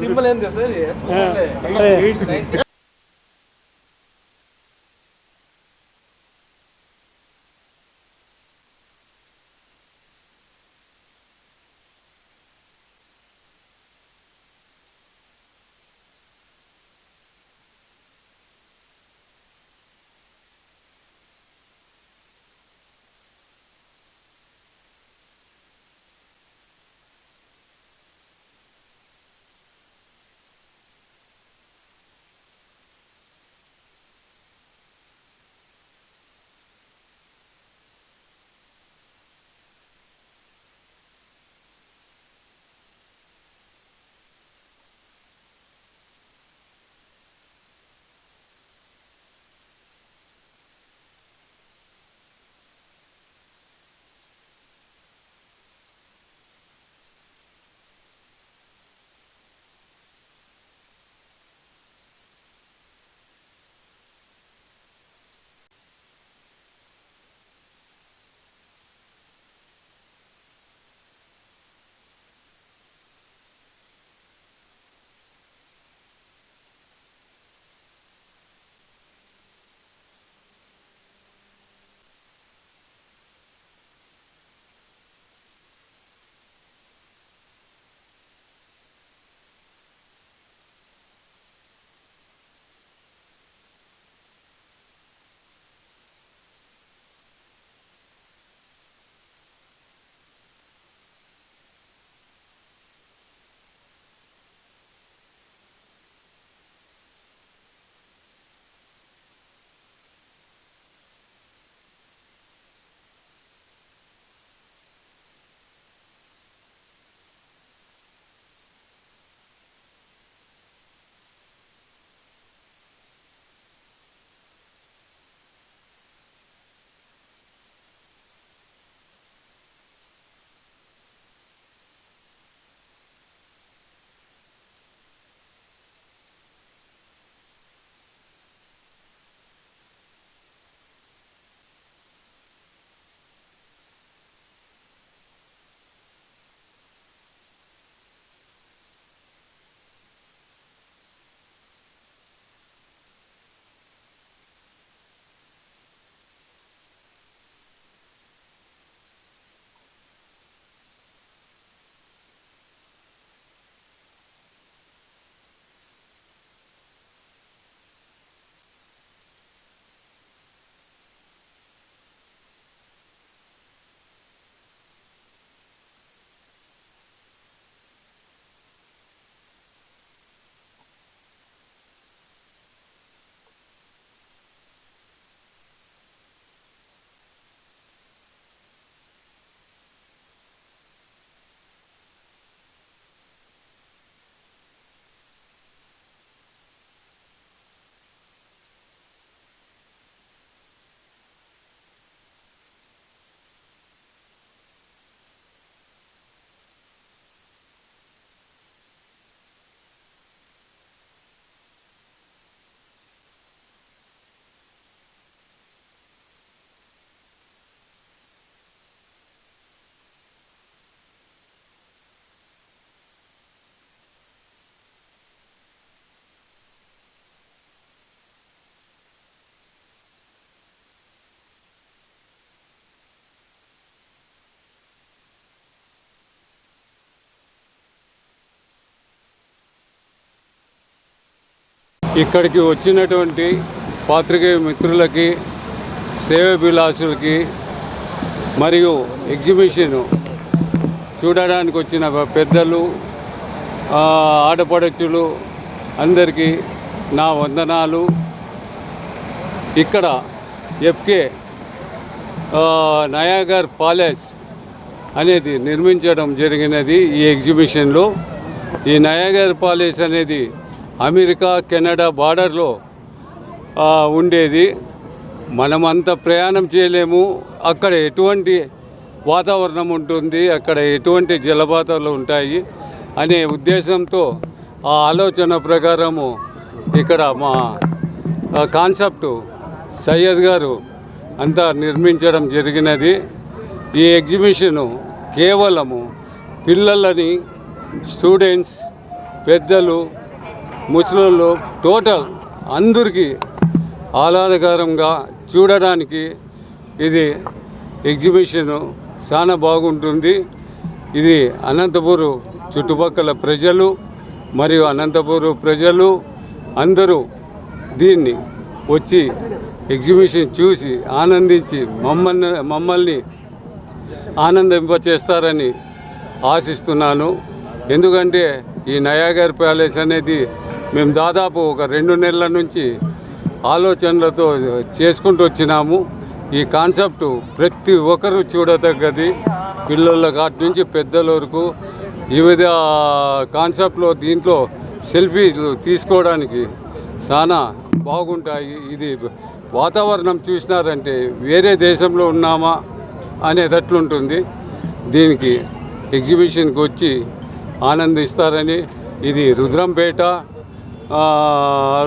Simple ఏంటి sir? ఇక్కడికి వచ్చినటువంటి పాత్రికేయ మిత్రులకి, శ్రేయోభిలాషులకి మరియు ఎగ్జిబిషన్ చూడడానికి వచ్చిన పెద్దలు, ఆడపడచులు అందరికీ నా వందనాలు. ఇక్కడ ఎఫ్కే నయాగర్ ప్యాలెస్ అనేది నిర్మించడం జరిగినది. ఈ ఎగ్జిబిషన్లో ఈ నయాగర్ ప్యాలెస్ అనేది అమెరికా కెనడా బార్డర్లో ఉండేది. మనమంత ప్రయాణం చేయలేము. అక్కడ ఎటువంటి వాతావరణం ఉంటుంది, అక్కడ ఎటువంటి జలపాతాలు ఉంటాయి అనే ఉద్దేశంతో ఆ ఆలోచన ప్రకారము ఇక్కడ మా కాన్సెప్ట్ సయ్యద్ గారు అంతా నిర్మించడం జరిగినది. ఈ ఎగ్జిబిషను కేవలము పిల్లలని, స్టూడెంట్స్, పెద్దలు, ముసలోళ్ళు టోటల్ అందరికీ ఆహ్లాదకరంగా చూడడానికి ఇది ఎగ్జిబిషను చాలా బాగుంటుంది. ఇది అనంతపూర్ చుట్టుపక్కల ప్రజలు మరియు అనంతపూర్ ప్రజలు అందరూ వచ్చి ఎగ్జిబిషన్ చూసి ఆనందించి మమ్మల్ని ఆనందింపచేస్తారని ఆశిస్తున్నాను. ఎందుకంటే ఈ నయాగర్ ప్యాలెస్ అనేది మేము దాదాపు ఒక 2 నెలల నుంచి ఆలోచనలతో చేసుకుంటూ వచ్చినాము. ఈ కాన్సెప్టు ప్రతి ఒక్కరూ చూడదగ్గది, పిల్లల కాటి నుంచి పెద్దల వరకు. వివిధ కాన్సెప్ట్లో దీంట్లో సెల్ఫీలు తీసుకోవడానికి చాలా బాగుంటాయి. ఇది వాతావరణం చూసినారంటే వేరే దేశంలో ఉన్నామా అనేటట్లుంటుంది. దీనికి ఎగ్జిబిషన్కి వచ్చి ఆనందిస్తారని, ఇది రుద్రంపేట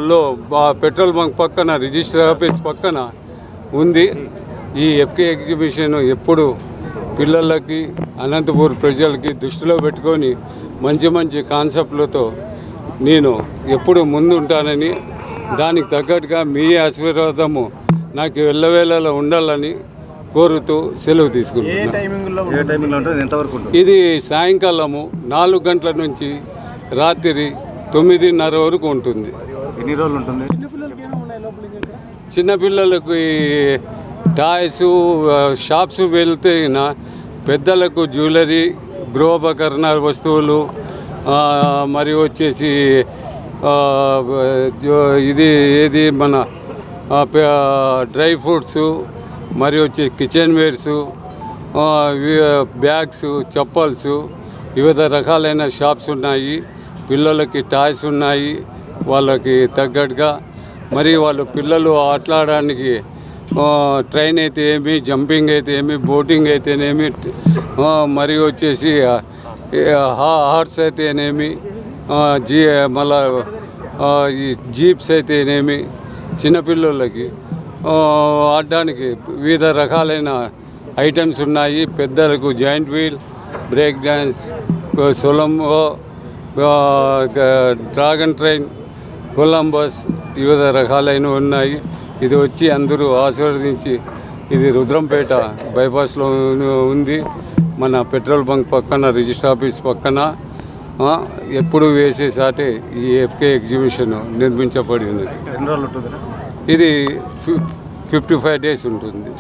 లో పెట్రోల్ బంక్ పక్కన రిజిస్టర్ ఆఫీస్ పక్కన ఉంది. ఈ ఎఫ్కే ఎగ్జిబిషన్ ఎప్పుడు పిల్లలకి, అనంతపూర్ ప్రజలకి దృష్టిలో పెట్టుకొని మంచి మంచి కాన్సెప్ట్లతో నేను ఎప్పుడు ముందుంటానని, దానికి తగ్గట్టుగా మీ ఆశీర్వాదము నాకు ఎల్లవేళలా ఉండాలని కోరుతూ సెలవు తీసుకుంటున్నాను. ఇది సాయంకాలము 4 గంటల నుంచి రాత్రి 9:30 వరకు ఉంటుంది. ఎన్ని రోజులు ఉంటుంది? చిన్నపిల్లలకు టాయ్స్ షాప్స్ వెళ్తే పెద్దలకు జ్యువెలరీ, గృహోపకరణ వస్తువులు, మరి వచ్చేసి ఇది మన డ్రై ఫ్రూట్స్, మరి వచ్చి కిచెన్ వేర్సు, బ్యాగ్స్, చెప్పల్స్, వివిధ రకాలైన షాప్స్ ఉన్నాయి. పిల్లలకి టాయ్స్ ఉన్నాయి వాళ్ళకి తగ్గట్టుగా. మరి వాళ్ళు పిల్లలు ఆటలాడడానికి ట్రైన్ అయితే ఏమి, జంపింగ్ అయితే ఏమి, బోటింగ్ అయితేనేమి, మరి వచ్చేసి హార్స్ అయితేనేమి, మళ్ళా ఈ జీప్స్ అయితేనేమి, చిన్నపిల్లలకి ఆడడానికి వివిధ రకాలైన ఐటమ్స్ ఉన్నాయి. పెద్దలకు జాయింట్ వీల్, బ్రేక్ డ్యాన్స్, సొలంబో, డ్రాగన్ ట్రైన్, కొలంబస్, వివిధ రకాలైనవి ఉన్నాయి. ఇది వచ్చి అందరూ ఆశీర్వదించి, ఇది రుద్రంపేట బైపాస్లో ఉంది, మన పెట్రోల్ బంక్ పక్కన రిజిస్టర్ ఆఫీస్ పక్కన ఎప్పుడు వేసేసాటే ఈ ఎఫ్కే ఎగ్జిబిషన్ నిర్మించబడింది. ఇది 55 డేస్ ఉంటుంది.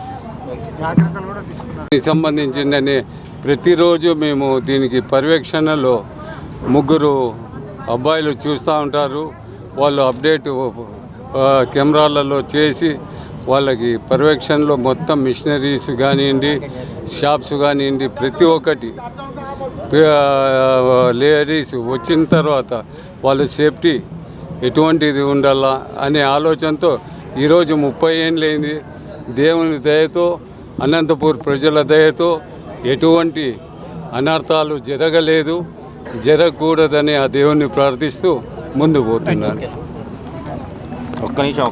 దీనికి సంబంధించిందని ప్రతిరోజు మేము దీనికి పర్యవేక్షణలో 3 అబ్బాయిలు చూస్తూ ఉంటారు. వాళ్ళు అప్డేట్ కెమెరాలలో చేసి వాళ్ళకి పర్యవేక్షణలో మొత్తం మిషనరీస్ కానివ్వండి, షాప్స్ కానివ్వండి, ప్రతి ఒక్కటి లేడీస్ వచ్చిన తర్వాత వాళ్ళ సేఫ్టీ ఎటువంటిది ఉండాలా అనే ఆలోచనతో ఈరోజు 30 ఏళ్ళైంది. దేవుని దయతో, అనంతపూర్ ప్రజల దయతో ఎటువంటి అనర్థాలు జరగలేదు, జరగకూడదని ఆ దేవుణ్ణి ప్రార్థిస్తూ ముందు పోతున్నాను. ఒక్క నిమిషం